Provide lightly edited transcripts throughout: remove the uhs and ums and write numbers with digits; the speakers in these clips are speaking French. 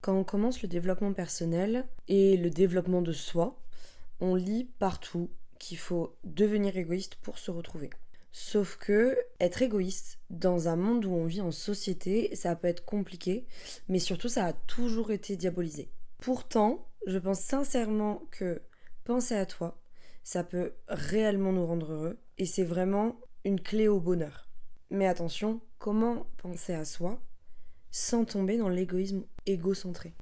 Quand on commence le développement personnel et le développement de soi, on lit partout qu'il faut devenir égoïste pour se retrouver. Sauf que être égoïste dans un monde où on vit en société, ça peut être compliqué, mais surtout ça a toujours été diabolisé. Pourtant, je pense sincèrement que penser à toi, ça peut réellement nous rendre heureux et c'est vraiment une clé au bonheur. Mais attention, comment penser à soi sans tomber dans l'égoïsme égocentré?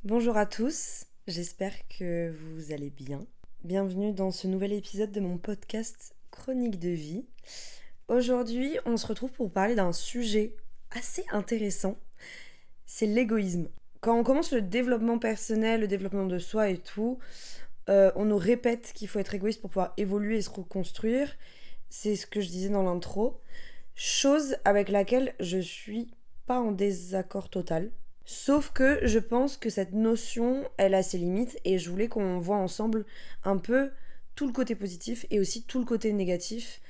Bonjour à tous, j'espère que vous allez bien. Bienvenue dans ce nouvel épisode de mon podcast Chronique de vie. Aujourd'hui, on se retrouve pour parler d'un sujet assez intéressant, c'est l'égoïsme. Quand on commence le développement personnel, le développement de soi et tout, on nous répète qu'il faut être égoïste pour pouvoir évoluer et se reconstruire. C'est ce que je disais dans l'intro. Chose avec laquelle je suis pas en désaccord total. Sauf que je pense que cette notion, elle a ses limites et je voulais qu'on voit ensemble un peu tout le côté positif et aussi tout le côté négatif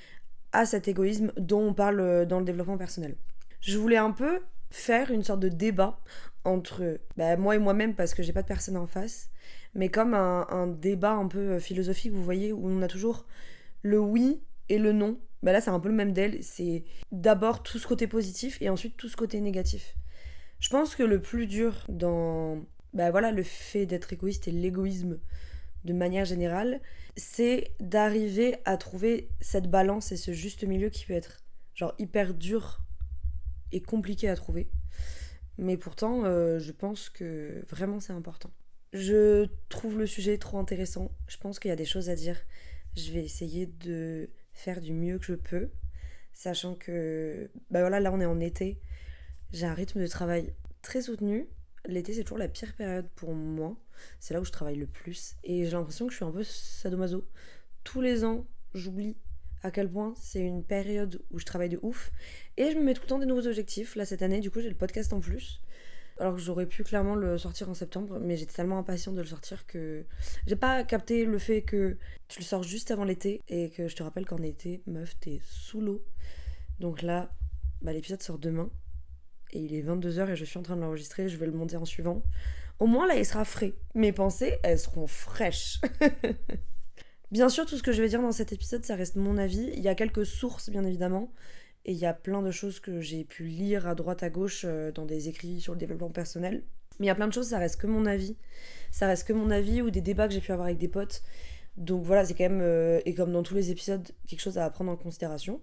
à cet égoïsme dont on parle dans le développement personnel. Je voulais un peu faire une sorte de débat entre moi et moi-même parce que j'ai pas de personne en face, mais comme un débat un peu philosophique, vous voyez, où on a toujours le oui et le non. Là, c'est un peu le même d'elle, c'est d'abord tout ce côté positif et ensuite tout ce côté négatif. Je pense que le plus dur dans le fait d'être égoïste et l'égoïsme de manière générale, c'est d'arriver à trouver cette balance et ce juste milieu qui peut être genre hyper dur et compliqué à trouver. Mais pourtant, je pense que vraiment c'est important. Je trouve le sujet trop intéressant. Je pense qu'il y a des choses à dire. Je vais essayer de faire du mieux que je peux, sachant que là on est en été. J'ai un rythme de travail très soutenu. L'été, c'est toujours la pire période pour moi. C'est là où je travaille le plus. Et j'ai l'impression que je suis un peu sadomaso. Tous les ans, j'oublie à quel point c'est une période où je travaille de ouf. Et je me mets tout le temps des nouveaux objectifs. Là, cette année, du coup, j'ai le podcast en plus. Alors que j'aurais pu clairement le sortir en septembre. Mais j'étais tellement impatiente de le sortir que j'ai pas capté le fait que tu le sors juste avant l'été. Et que je te rappelle qu'en été, meuf, t'es sous l'eau. Donc là, l'épisode sort demain. Et il est 22h et je suis en train de l'enregistrer, je vais le monter en suivant. Au moins là il sera frais. Mes pensées, elles seront fraîches. Bien sûr, tout ce que je vais dire dans cet épisode, ça reste mon avis. Il y a quelques sources bien évidemment. Et il y a plein de choses que j'ai pu lire à droite à gauche dans des écrits sur le développement personnel. Mais il y a plein de choses, ça reste que mon avis. Ça reste que mon avis ou des débats que j'ai pu avoir avec des potes. Donc voilà, c'est quand même, et comme dans tous les épisodes, quelque chose à prendre en considération.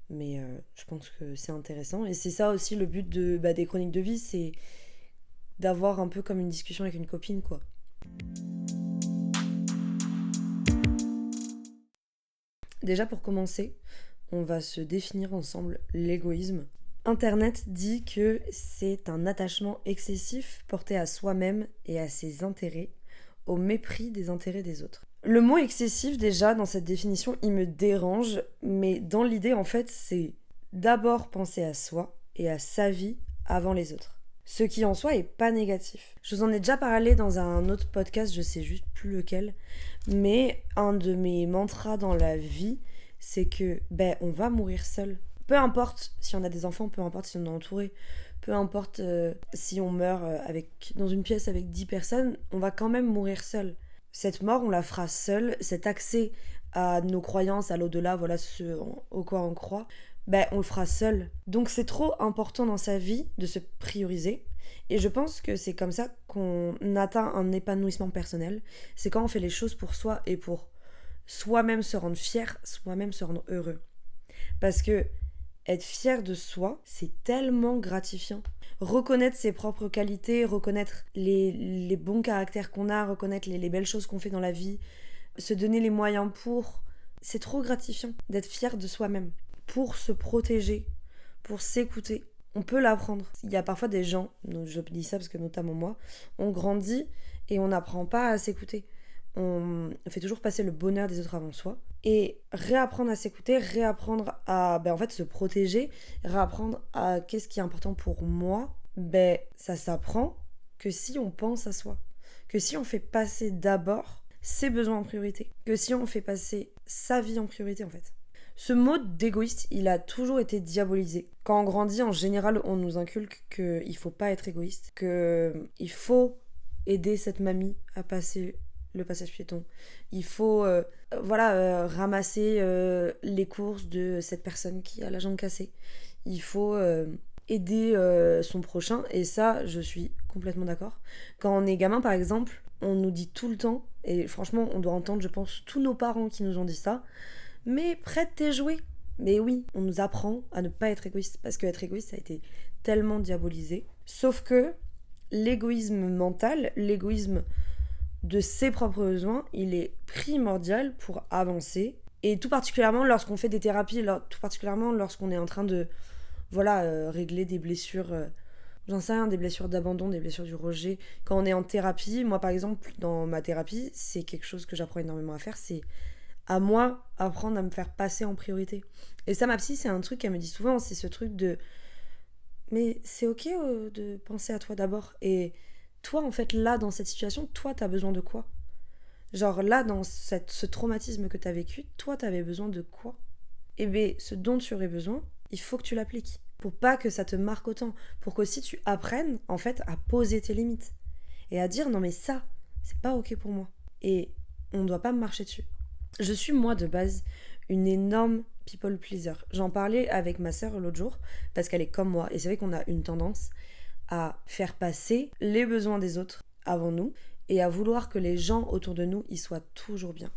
Mais je pense que c'est intéressant. Et c'est ça aussi le but des chroniques de vie, c'est d'avoir un peu comme une discussion avec une copine, quoi. Déjà pour commencer, on va se définir ensemble l'égoïsme. Internet dit que c'est un attachement excessif porté à soi-même et à ses intérêts, au mépris des intérêts des autres. Le mot excessif, déjà, dans cette définition, il me dérange, mais dans l'idée, en fait, c'est d'abord penser à soi et à sa vie avant les autres. Ce qui en soi est pas négatif. Je vous en ai déjà parlé dans un autre podcast, je sais juste plus lequel, mais un de mes mantras dans la vie, c'est que on va mourir seul. Peu importe si on a des enfants, peu importe si on est entouré, peu importe si on meurt dans une pièce avec 10 personnes, on va quand même mourir seul. Cette mort, on la fera seule, cet accès à nos croyances, à l'au-delà, voilà ce au quoi on croit, on le fera seul. Donc c'est trop important dans sa vie de se prioriser. Et je pense que c'est comme ça qu'on atteint un épanouissement personnel. C'est quand on fait les choses pour soi et pour soi-même se rendre fier, soi-même se rendre heureux. Parce que être fier de soi, c'est tellement gratifiant. Reconnaître ses propres qualités, reconnaître les bons caractères qu'on a, reconnaître les belles choses qu'on fait dans la vie, se donner les moyens pour, c'est trop gratifiant d'être fier de soi-même. Pour se protéger, pour s'écouter. On peut l'apprendre. Il y a parfois des gens, je dis ça parce que notamment moi, on grandit et on n'apprend pas à s'écouter. on fait toujours passer le bonheur des autres avant soi. Et réapprendre à s'écouter, réapprendre à en fait, se protéger, réapprendre à qu'est-ce qui est important pour moi, ça s'apprend que si on pense à soi. Que si on fait passer d'abord ses besoins en priorité. Que si on fait passer sa vie en priorité en fait. Ce mot d'égoïste, il a toujours été diabolisé. Quand on grandit, en général, on nous inculque qu'il faut pas être égoïste, qu'il faut aider cette mamie à passer le passage piéton. Il faut ramasser les courses de cette personne qui a la jambe cassée. Il faut aider son prochain, et ça, je suis complètement d'accord. Quand on est gamin, par exemple, on nous dit tout le temps, et franchement, on doit entendre, je pense, tous nos parents qui nous ont dit ça, mais prête tes jouets. Mais oui, on nous apprend à ne pas être égoïste, parce qu'être égoïste, ça a été tellement diabolisé. Sauf que l'égoïsme mental, l'égoïsme de ses propres besoins, il est primordial pour avancer. Et tout particulièrement lorsqu'on fait des thérapies, tout particulièrement lorsqu'on est en train de régler des blessures, j'en sais rien, des blessures d'abandon, des blessures du rejet. Quand on est en thérapie, moi par exemple, dans ma thérapie, c'est quelque chose que j'apprends énormément à faire, c'est à moi apprendre à me faire passer en priorité. Et ça, ma psy, c'est un truc qu'elle me dit souvent, c'est ce truc de mais c'est ok de penser à toi d'abord. Et toi, en fait, là, dans cette situation, toi, t'as besoin de quoi? Genre là, dans ce traumatisme que t'as vécu, toi, t'avais besoin de quoi? Et ce dont tu aurais besoin, il faut que tu l'appliques. Pour pas que ça te marque autant. Pour qu'aussi tu apprennes, en fait, à poser tes limites. Et à dire, non mais ça, c'est pas ok pour moi. Et on ne doit pas me marcher dessus. Je suis, moi, de base, une énorme people pleaser. J'en parlais avec ma sœur l'autre jour, parce qu'elle est comme moi. Et c'est vrai qu'on a une tendance à faire passer les besoins des autres avant nous, et à vouloir que les gens autour de nous, ils soient toujours bien.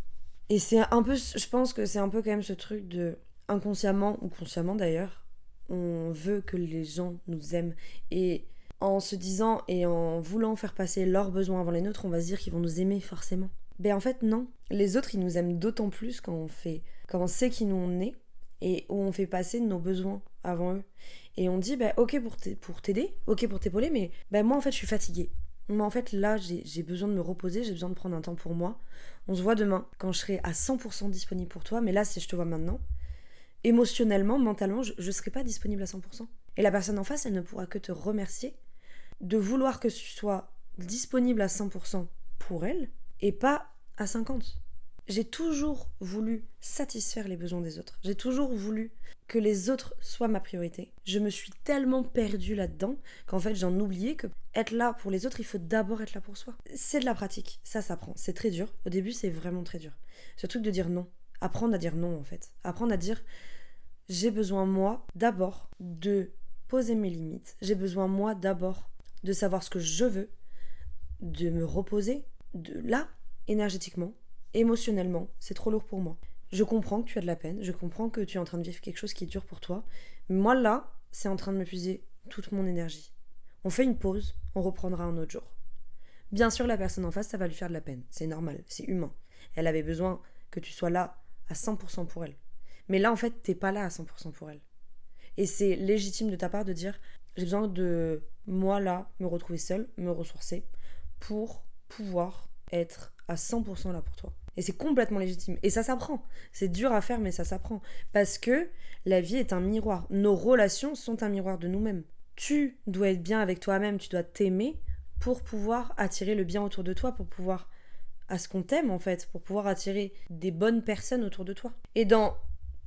Et c'est un peu, je pense que c'est un peu quand même ce truc de, inconsciemment ou consciemment d'ailleurs, on veut que les gens nous aiment. Et en se disant et en voulant faire passer leurs besoins avant les nôtres, on va se dire qu'ils vont nous aimer forcément. En fait non, les autres ils nous aiment d'autant plus quand on sait qui nous on est et où on fait passer nos besoins avant eux. Et on dit ok pour t'aider, ok pour t'épauler, mais moi en fait je suis fatiguée. Moi en fait là j'ai besoin de me reposer, j'ai besoin de prendre un temps pour moi. On se voit demain quand je serai à 100% disponible pour toi, mais là si je te vois maintenant, émotionnellement, mentalement, je serai pas disponible à 100%. Et la personne en face, elle ne pourra que te remercier de vouloir que tu sois disponible à 100% pour elle et pas à 50%. J'ai toujours voulu satisfaire les besoins des autres. J'ai toujours voulu que les autres soient ma priorité. Je me suis tellement perdue là-dedans qu'en fait j'en oubliais que être là pour les autres, il faut d'abord être là pour soi. C'est de la pratique, ça s'apprend. C'est très dur. Au début, c'est vraiment très dur. Ce truc de dire non. Apprendre à dire non en fait. Apprendre à dire j'ai besoin moi d'abord de poser mes limites. J'ai besoin moi d'abord de savoir ce que je veux, de me reposer, de là, énergétiquement, émotionnellement, c'est trop lourd pour moi. Je comprends que tu as de la peine, je comprends que tu es en train de vivre quelque chose qui est dur pour toi, mais moi là, c'est en train de m'épuiser toute mon énergie. On fait une pause, on reprendra un autre jour. Bien sûr, la personne en face, ça va lui faire de la peine, c'est normal, c'est humain. Elle avait besoin que tu sois là à 100% pour elle. Mais là, en fait, t'es pas là à 100% pour elle. Et c'est légitime de ta part de dire j'ai besoin de, moi là, me retrouver seule, me ressourcer, pour pouvoir être à 100% là pour toi. Et c'est complètement légitime. Et ça s'apprend. C'est dur à faire, mais ça s'apprend. Parce que la vie est un miroir. Nos relations sont un miroir de nous-mêmes. Tu dois être bien avec toi-même, tu dois t'aimer pour pouvoir attirer le bien autour de toi, pour pouvoir, à ce qu'on t'aime en fait, pour pouvoir attirer des bonnes personnes autour de toi. Et dans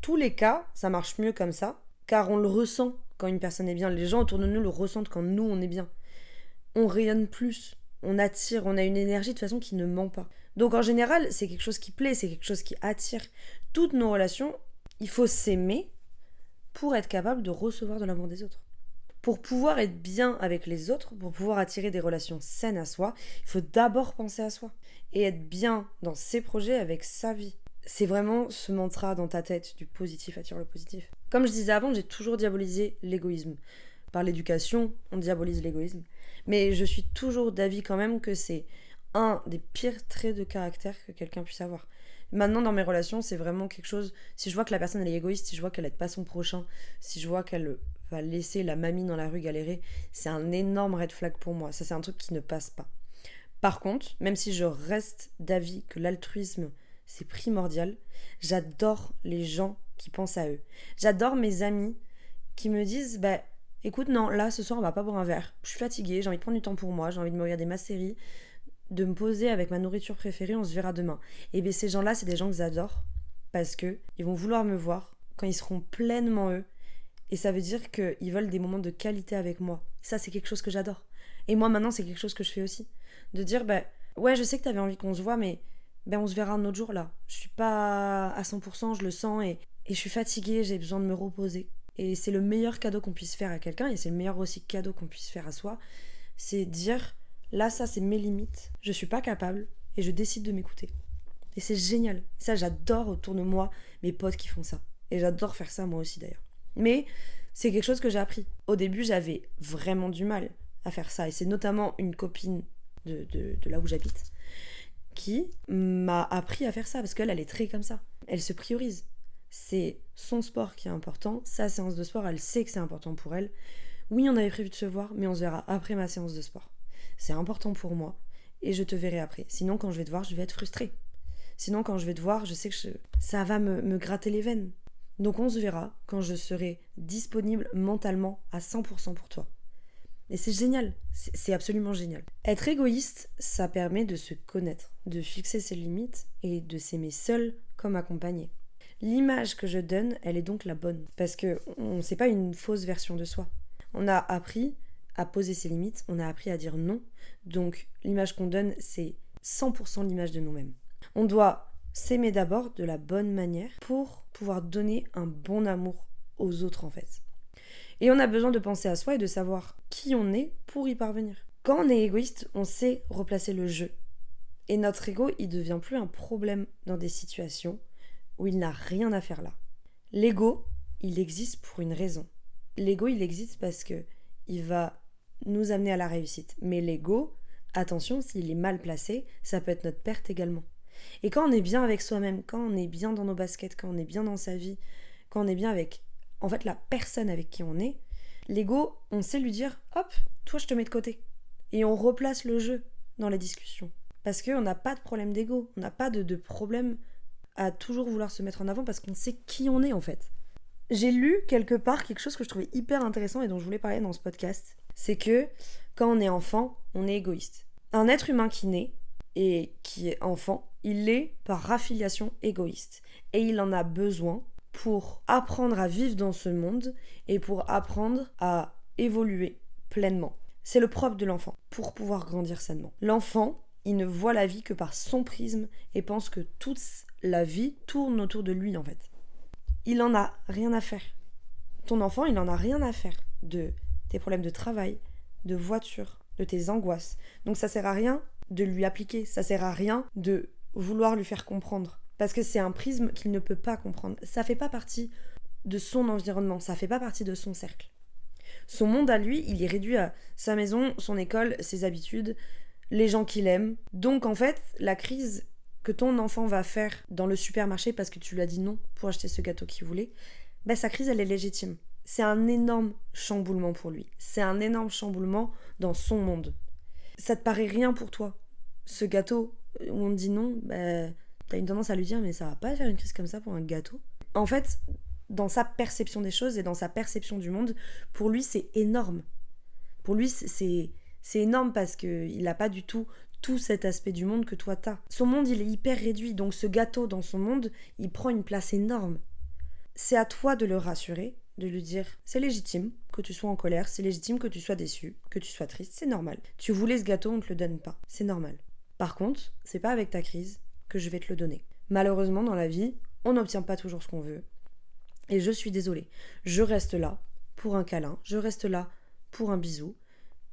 tous les cas, ça marche mieux comme ça, car on le ressent quand une personne est bien. Les gens autour de nous le ressentent quand nous, on est bien. On rayonne plus, on attire, on a une énergie de façon qui ne ment pas. Donc en général, c'est quelque chose qui plaît, c'est quelque chose qui attire. Toutes nos relations, il faut s'aimer pour être capable de recevoir de l'amour des autres. Pour pouvoir être bien avec les autres, pour pouvoir attirer des relations saines à soi, il faut d'abord penser à soi et être bien dans ses projets avec sa vie. C'est vraiment ce mantra dans ta tête, du positif attire le positif. Comme je disais avant, j'ai toujours diabolisé l'égoïsme. Par l'éducation, on diabolise l'égoïsme. Mais je suis toujours d'avis quand même que c'est un des pires traits de caractère que quelqu'un puisse avoir. Maintenant, dans mes relations, c'est vraiment quelque chose... Si je vois que la personne elle est égoïste, si je vois qu'elle aide pas son prochain, si je vois qu'elle va laisser la mamie dans la rue galérer, c'est un énorme red flag pour moi. Ça, c'est un truc qui ne passe pas. Par contre, même si je reste d'avis que l'altruisme, c'est primordial, j'adore les gens qui pensent à eux. J'adore mes amis qui me disent, écoute, non, là, ce soir, on va pas boire un verre. Je suis fatiguée, j'ai envie de prendre du temps pour moi, j'ai envie de me regarder ma série, de me poser avec ma nourriture préférée, on se verra demain. Et bien, ces gens-là, c'est des gens que j'adore parce que ils vont vouloir me voir quand ils seront pleinement eux. Et ça veut dire qu'ils veulent des moments de qualité avec moi. Ça, c'est quelque chose que j'adore. Et moi, maintenant, c'est quelque chose que je fais aussi. De dire, ouais, je sais que t'avais envie qu'on se voit, mais on se verra un autre jour, là. Je suis pas à 100%, je le sens, et je suis fatiguée, j'ai besoin de me reposer. Et c'est le meilleur cadeau qu'on puisse faire à quelqu'un, et c'est le meilleur aussi cadeau qu'on puisse faire à soi. C'est dire, là, ça, c'est mes limites. Je suis pas capable, et je décide de m'écouter. Et c'est génial. Ça, j'adore autour de moi mes potes qui font ça. Et j'adore faire ça moi aussi d'ailleurs. Mais c'est quelque chose que j'ai appris. Au début, j'avais vraiment du mal à faire ça. Et c'est notamment une copine de là où j'habite qui m'a appris à faire ça. Parce qu'elle, elle est très comme ça. Elle se priorise. C'est son sport qui est important. Sa séance de sport, elle sait que c'est important pour elle. Oui, on avait prévu de se voir, mais on se verra après ma séance de sport. C'est important pour moi. Et je te verrai après. Sinon, quand je vais te voir, je vais être frustrée. Sinon, quand je vais te voir, je sais que ça va me gratter les veines. Donc on se verra quand je serai disponible mentalement à 100% pour toi. Et c'est génial, c'est absolument génial. Être égoïste, ça permet de se connaître, de fixer ses limites et de s'aimer seul comme accompagné. L'image que je donne, elle est donc la bonne. Parce que c'est pas une fausse version de soi. On a appris à poser ses limites, on a appris à dire non. Donc l'image qu'on donne, c'est 100% l'image de nous-mêmes. On doit s'aimer d'abord de la bonne manière pour pouvoir donner un bon amour aux autres en fait. Et on a besoin de penser à soi et de savoir qui on est pour y parvenir. Quand on est égoïste, on sait replacer le jeu. Et notre ego, il devient plus un problème dans des situations où il n'a rien à faire là. L'ego, il existe pour une raison. L'ego, il existe parce que il va nous amener à la réussite. Mais l'ego, attention, s'il est mal placé, ça peut être notre perte également. Et quand on est bien avec soi-même, quand on est bien dans nos baskets, quand on est bien dans sa vie, quand on est bien avec, en fait, la personne avec qui on est, l'ego, on sait lui dire, hop, toi je te mets de côté. Et on replace le jeu dans les discussions. Parce qu'on n'a pas de problème d'ego, on n'a pas de problème à toujours vouloir se mettre en avant parce qu'on sait qui on est en fait. J'ai lu quelque part quelque chose que je trouvais hyper intéressant et dont je voulais parler dans ce podcast. C'est que quand on est enfant, on est égoïste. Un être humain qui naît et qui est enfant, il est par affiliation égoïste. Et il en a besoin pour apprendre à vivre dans ce monde et pour apprendre à évoluer pleinement. C'est le propre de l'enfant, pour pouvoir grandir sainement. L'enfant, il ne voit la vie que par son prisme et pense que toute la vie tourne autour de lui en fait. Il en a rien à faire. Ton enfant, il en a rien à faire de tes problèmes de travail, de voiture, de tes angoisses. Donc ça sert à rien de lui appliquer, ça sert à rien de vouloir lui faire comprendre. Parce que c'est un prisme qu'il ne peut pas comprendre. Ça fait pas partie de son environnement, ça fait pas partie de son cercle. Son monde à lui, il est réduit à sa maison, son école, ses habitudes, les gens qu'il aime. Donc en fait, la crise que ton enfant va faire dans le supermarché parce que tu lui as dit non pour acheter ce gâteau qu'il voulait, sa crise, elle est légitime. C'est un énorme chamboulement pour lui. C'est un énorme chamboulement dans son monde. Ça te paraît rien pour toi. Ce gâteau où on te dit non, t'as une tendance à lui dire mais ça va pas faire une crise comme ça pour un gâteau. En fait, dans sa perception des choses et dans sa perception du monde, pour lui c'est énorme. Pour lui c'est énorme parce qu'il n'a pas du tout cet aspect du monde que toi t'as. Son monde il est hyper réduit, donc ce gâteau dans son monde, il prend une place énorme. C'est à toi de le rassurer, de lui dire c'est légitime que tu sois en colère, c'est légitime que tu sois déçu, que tu sois triste, c'est normal. Tu voulais ce gâteau, on te le donne pas, c'est normal. Par contre, c'est pas avec ta crise que je vais te le donner. Malheureusement, dans la vie, on n'obtient pas toujours ce qu'on veut. Et je suis désolée. Je reste là pour un câlin, je reste là pour un bisou.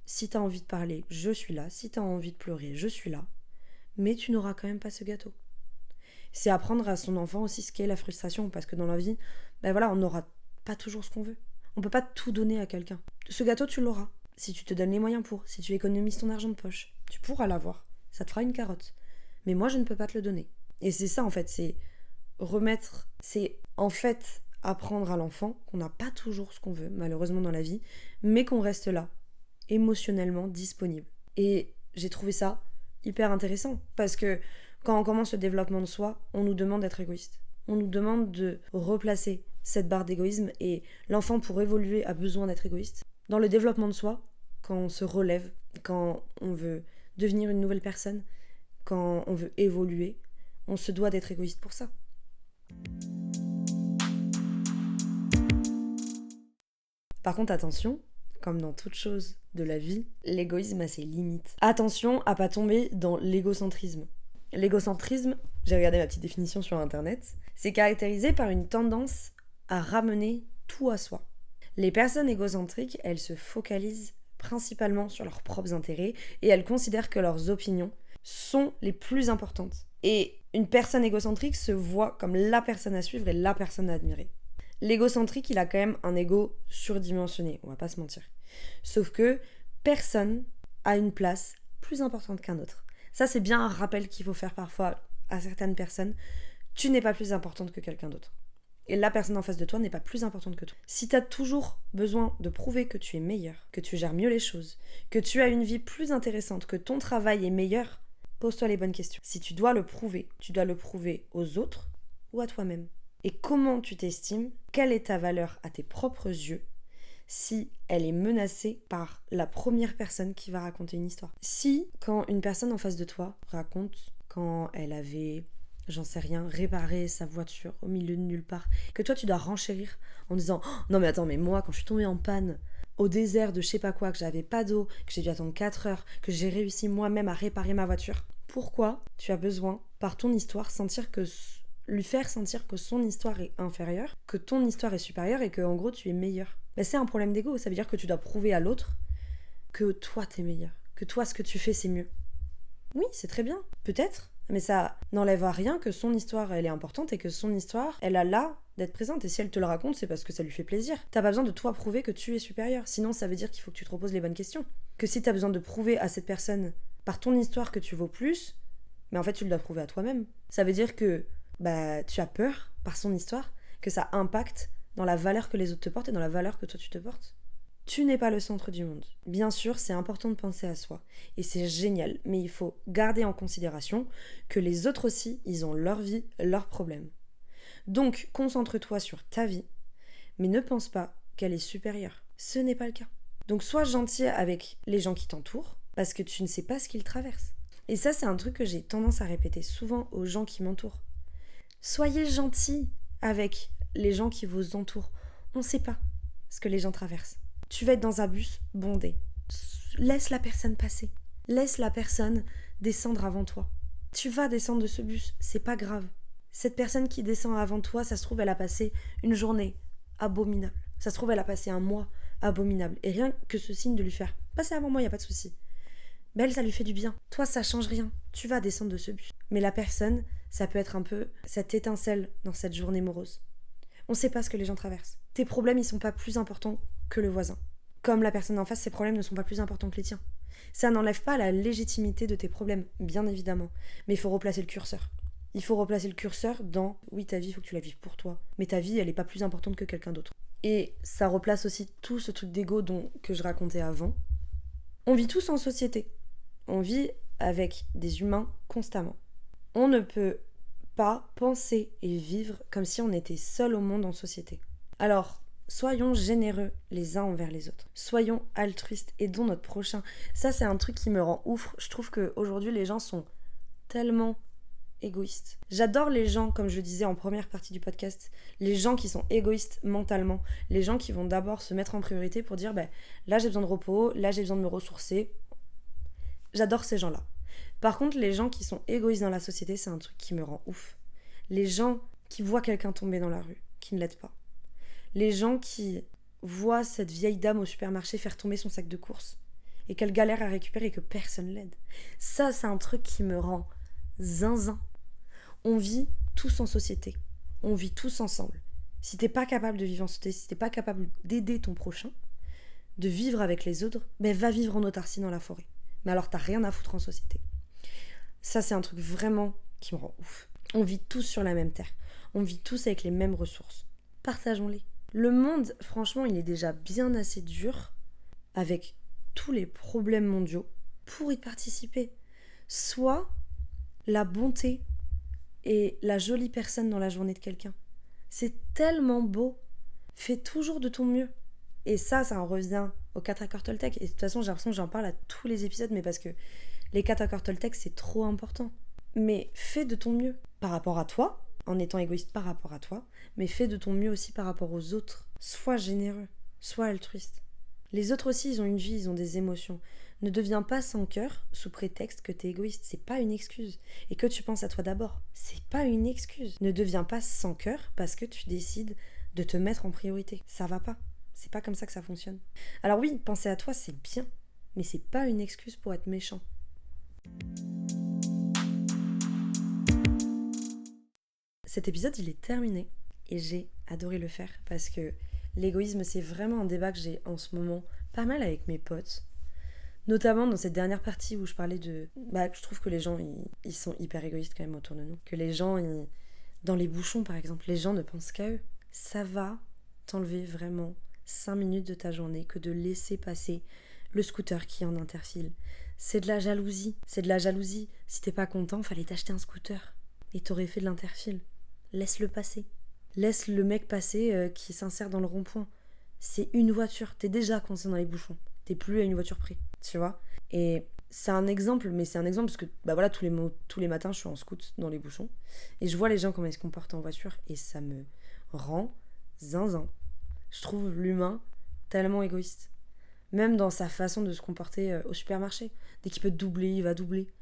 Si t'as envie de parler, je suis là. Si t'as envie de pleurer, je suis là. Mais tu n'auras quand même pas ce gâteau. C'est apprendre à son enfant aussi ce qu'est la frustration, parce que dans la vie, on n'aura pas toujours ce qu'on veut. On peut pas tout donner à quelqu'un. Ce gâteau, tu l'auras. Si tu te donnes les moyens pour, si tu économises ton argent de poche, tu pourras l'avoir. Ça te fera une carotte. Mais moi, je ne peux pas te le donner. Et c'est ça, en fait, c'est remettre, c'est en fait apprendre à l'enfant qu'on n'a pas toujours ce qu'on veut, malheureusement dans la vie, mais qu'on reste là, émotionnellement disponible. Et j'ai trouvé ça hyper intéressant. Parce que quand on commence le développement de soi, on nous demande d'être égoïste. On nous demande de replacer cette barre d'égoïsme et l'enfant, pour évoluer, a besoin d'être égoïste. Dans le développement de soi, quand on se relève, quand on veut devenir une nouvelle personne, quand on veut évoluer, on se doit d'être égoïste pour ça. Par contre, attention, comme dans toute chose de la vie, l'égoïsme a ses limites. Attention à pas tomber dans l'égocentrisme. L'égocentrisme, j'ai regardé ma petite définition sur internet, c'est caractérisé par une tendance à ramener tout à soi. Les personnes égocentriques, elles se focalisent principalement sur leurs propres intérêts et elles considèrent que leurs opinions sont les plus importantes. Et une personne égocentrique se voit comme la personne à suivre et la personne à admirer. L'égocentrique, il a quand même un ego surdimensionné, on va pas se mentir. Sauf que personne a une place plus importante qu'un autre. Ça, c'est bien un rappel qu'il faut faire parfois à certaines personnes. Tu n'es pas plus importante que quelqu'un d'autre. Et la personne en face de toi n'est pas plus importante que toi. Si tu as toujours besoin de prouver que tu es meilleur, que tu gères mieux les choses, que tu as une vie plus intéressante, que ton travail est meilleur, pose-toi les bonnes questions. Si tu dois le prouver, tu dois le prouver aux autres ou à toi-même. Et comment tu t'estimes? Quelle est ta valeur à tes propres yeux si elle est menacée par la première personne qui va raconter une histoire? Si, quand une personne en face de toi raconte quand elle avait, j'en sais rien, réparé sa voiture au milieu de nulle part, que toi tu dois renchérir en disant oh, non mais attends, mais moi quand je suis tombée en panne au désert de je sais pas quoi, que j'avais pas d'eau, que j'ai dû attendre 4 heures, que j'ai réussi moi-même à réparer ma voiture, pourquoi tu as besoin, par ton histoire, lui faire sentir que son histoire est inférieure, que ton histoire est supérieure et que en gros tu es meilleur? Ben, c'est un problème d'ego, ça veut dire que tu dois prouver à l'autre que toi t'es meilleur, que toi ce que tu fais c'est mieux. Oui, c'est très bien, peut-être, mais ça n'enlève à rien que son histoire elle est importante et que son histoire elle a là d'être présente, et si elle te le raconte c'est parce que ça lui fait plaisir. T'as pas besoin de toi prouver que tu es supérieur, sinon ça veut dire qu'il faut que tu te reposes les bonnes questions. Que si t'as besoin de prouver à cette personne par ton histoire que tu vaux plus, mais en fait tu le dois prouver à toi-même. Ça veut dire que tu as peur, par son histoire, que ça impacte dans la valeur que les autres te portent et dans la valeur que toi tu te portes. Tu n'es pas le centre du monde. Bien sûr, c'est important de penser à soi. Et c'est génial, mais il faut garder en considération que les autres aussi, ils ont leur vie, leurs problèmes. Donc, concentre-toi sur ta vie, mais ne pense pas qu'elle est supérieure. Ce n'est pas le cas. Donc, sois gentil avec les gens qui t'entourent, parce que tu ne sais pas ce qu'ils traversent. Et ça, c'est un truc que j'ai tendance à répéter souvent aux gens qui m'entourent. Soyez gentils avec les gens qui vous entourent. On ne sait pas ce que les gens traversent. Tu vas être dans un bus bondé. Laisse la personne passer. Laisse la personne descendre avant toi. Tu vas descendre de ce bus, c'est pas grave. Cette personne qui descend avant toi, ça se trouve, elle a passé une journée abominable. Ça se trouve, elle a passé un mois abominable. Et rien que ce signe de lui faire passer avant moi, il n'y a pas de souci. Mais elle, ça lui fait du bien. Toi, ça change rien. Tu vas descendre de ce bus. Mais la personne, ça peut être un peu cette étincelle dans cette journée morose. On ne sait pas ce que les gens traversent. Tes problèmes, ils sont pas plus importants que le voisin. Comme la personne en face, ses problèmes ne sont pas plus importants que les tiens. Ça n'enlève pas la légitimité de tes problèmes, bien évidemment. Mais il faut replacer le curseur. Il faut replacer le curseur dans oui, ta vie, il faut que tu la vives pour toi. Mais ta vie, elle n'est pas plus importante que quelqu'un d'autre. Et ça replace aussi tout ce truc d'ego que je racontais avant. On vit tous en société. On vit avec des humains constamment. On ne peut pas penser et vivre comme si on était seul au monde en société. Alors, soyons généreux les uns envers les autres. Soyons altruistes, aidons notre prochain. Ça, c'est un truc qui me rend ouf. Je trouve qu'aujourd'hui, les gens sont tellement égoïstes. J'adore les gens, comme je le disais en première partie du podcast, les gens qui sont égoïstes mentalement, les gens qui vont d'abord se mettre en priorité pour dire là j'ai besoin de repos, là j'ai besoin de me ressourcer. J'adore ces gens-là. Par contre, les gens qui sont égoïstes dans la société, c'est un truc qui me rend ouf. Les gens qui voient quelqu'un tomber dans la rue, qui ne l'aident pas. Les gens qui voient cette vieille dame au supermarché faire tomber son sac de courses et qu'elle galère à récupérer et que personne l'aide. Ça, c'est un truc qui me rend zinzin. On vit tous en société. On vit tous ensemble. Si t'es pas capable de vivre en société, si t'es pas capable d'aider ton prochain, de vivre avec les autres, va vivre en autarcie dans la forêt. Mais alors t'as rien à foutre en société. Ça, c'est un truc vraiment qui me rend ouf. On vit tous sur la même terre. On vit tous avec les mêmes ressources. Partageons-les. Le monde, franchement, il est déjà bien assez dur avec tous les problèmes mondiaux pour y participer. Sois la bonté et la jolie personne dans la journée de quelqu'un. C'est tellement beau. Fais toujours de ton mieux. Et ça en revient aux 4 accords Toltec. Et de toute façon, j'ai l'impression que j'en parle à tous les épisodes, mais parce que les 4 accords Toltec, c'est trop important. Mais fais de ton mieux par rapport à toi, en étant égoïste par rapport à toi, mais fais de ton mieux aussi par rapport aux autres. Sois généreux, sois altruiste. Les autres aussi, ils ont une vie, ils ont des émotions. Ne deviens pas sans cœur sous prétexte que t'es égoïste. C'est pas une excuse. Et que tu penses à toi d'abord. C'est pas une excuse. Ne deviens pas sans cœur parce que tu décides de te mettre en priorité. Ça va pas. C'est pas comme ça que ça fonctionne. Alors oui, penser à toi, c'est bien. Mais c'est pas une excuse pour être méchant. Cet épisode, il est terminé. Et j'ai adoré le faire parce que l'égoïsme, c'est vraiment un débat que j'ai en ce moment pas mal avec mes potes. Notamment dans cette dernière partie où je parlais de... je trouve que les gens, ils sont hyper égoïstes quand même autour de nous. Que les gens, dans les bouchons par exemple, les gens ne pensent qu'à eux. Ça va t'enlever vraiment 5 minutes de ta journée que de laisser passer le scooter qui est en interfile. C'est de la jalousie. C'est de la jalousie. Si t'es pas content, fallait t'acheter un scooter. Et t'aurais fait de l'interfile. Laisse-le passer. Laisse le mec passer qui s'insère dans le rond-point. C'est une voiture. T'es déjà coincé dans les bouchons. T'es plus à une voiture près. Tu vois. Et c'est un exemple, mais c'est un exemple parce que tous les matins je suis en scoot dans les bouchons et je vois les gens comment ils se comportent en voiture et ça me rend zinzin. Je trouve l'humain tellement égoïste. Même dans sa façon de se comporter au supermarché. Dès qu'il peut te doubler, il va doubler.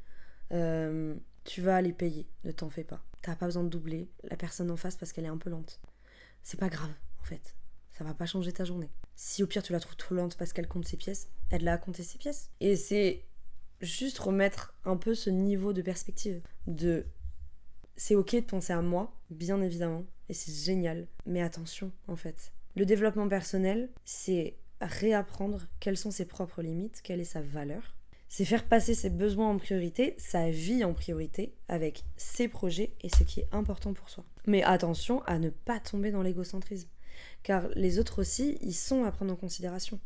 Tu vas aller payer, ne t'en fais pas. T'as pas besoin de doubler la personne en face parce qu'elle est un peu lente. C'est pas grave, en fait. Ça va pas changer ta journée. Si au pire tu la trouves trop lente parce qu'elle compte ses pièces, aide-la à compter ses pièces. Et c'est juste remettre un peu ce niveau de perspective. C'est ok de penser à moi, bien évidemment, et c'est génial. Mais attention, en fait. Le développement personnel, c'est réapprendre quelles sont ses propres limites, quelle est sa valeur. C'est faire passer ses besoins en priorité, sa vie en priorité, avec ses projets et ce qui est important pour soi. Mais attention à ne pas tomber dans l'égocentrisme. Car les autres aussi, ils sont à prendre en considération.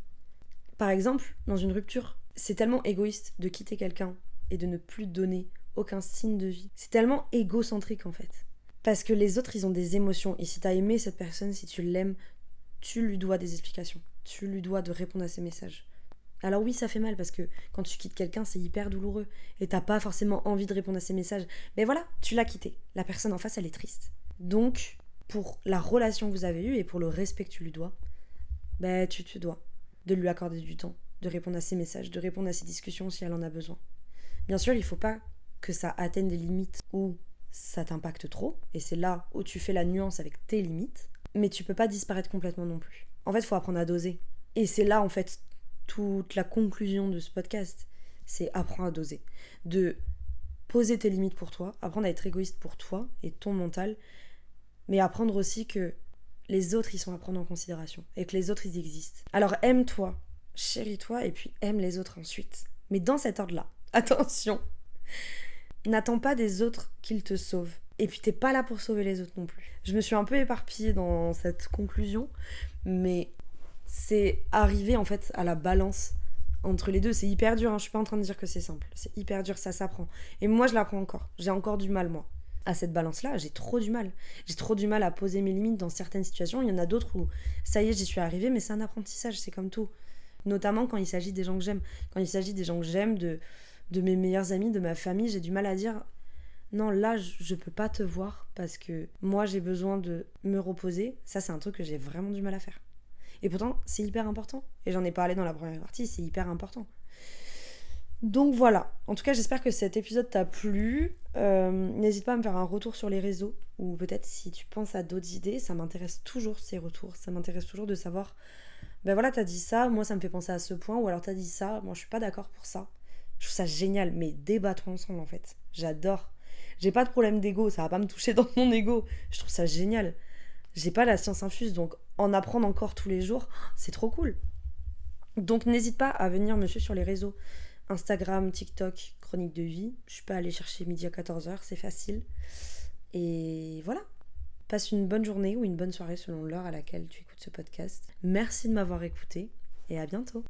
Par exemple, dans une rupture, c'est tellement égoïste de quitter quelqu'un et de ne plus donner aucun signe de vie. C'est tellement égocentrique en fait. Parce que les autres, ils ont des émotions. Et si t'as aimé cette personne, si tu l'aimes, tu lui dois des explications. Tu lui dois de répondre à ses messages. Alors oui, ça fait mal parce que quand tu quittes quelqu'un, c'est hyper douloureux. Et t'as pas forcément envie de répondre à ses messages. Mais voilà, tu l'as quitté. La personne en face, elle est triste. Donc, pour la relation que vous avez eue et pour le respect que tu lui dois, tu te dois de lui accorder du temps, de répondre à ses messages, de répondre à ses discussions si elle en a besoin. Bien sûr, il faut pas que ça atteigne des limites où ça t'impacte trop, et c'est là où tu fais la nuance avec tes limites, mais tu peux pas disparaître complètement non plus. En fait, il faut apprendre à doser. Et c'est là, en fait, toute la conclusion de ce podcast, c'est apprendre à doser. De poser tes limites pour toi, apprendre à être égoïste pour toi et ton mental, mais apprendre aussi que les autres, ils sont à prendre en considération et que les autres, ils existent. Alors aime-toi, chéris-toi et puis aime les autres ensuite. Mais dans cet ordre-là, attention, n'attends pas des autres qu'ils te sauvent. Et puis t'es pas là pour sauver les autres non plus. Je me suis un peu éparpillée dans cette conclusion, mais c'est arriver en fait à la balance entre les deux. C'est hyper dur, hein. Je suis pas en train de dire que c'est simple. C'est hyper dur, ça s'apprend. Et moi, je l'apprends encore. J'ai encore du mal, moi. À cette balance-là, j'ai trop du mal. J'ai trop du mal à poser mes limites dans certaines situations. Il y en a d'autres où, ça y est, j'y suis arrivée, mais c'est un apprentissage, c'est comme tout. Notamment quand il s'agit des gens que j'aime. Quand il s'agit des gens que j'aime, de mes meilleurs amis, de ma famille, j'ai du mal à dire non, là, je peux pas te voir parce que moi, j'ai besoin de me reposer. Ça, c'est un truc que j'ai vraiment du mal à faire. Et pourtant, c'est hyper important. Et j'en ai parlé dans la première partie, c'est hyper important. Donc voilà, en tout cas j'espère que cet épisode t'a plu. N'hésite pas à me faire un retour sur les réseaux, ou peut-être si tu penses à d'autres idées, ça m'intéresse toujours ces retours, ça m'intéresse toujours de savoir, voilà t'as dit ça, moi ça me fait penser à ce point, ou alors t'as dit ça, moi je suis pas d'accord pour ça. Je trouve ça génial, mais débattons ensemble en fait, j'adore. J'ai pas de problème d'ego, ça va pas me toucher dans mon ego, je trouve ça génial. J'ai pas la science infuse, donc en apprendre encore tous les jours, c'est trop cool. Donc n'hésite pas à venir me suivre sur les réseaux. Instagram, TikTok, Chronique de vie. Je suis pas allée chercher midi à 14h, c'est facile. Et voilà. Passe une bonne journée ou une bonne soirée selon l'heure à laquelle tu écoutes ce podcast. Merci de m'avoir écouté et à bientôt.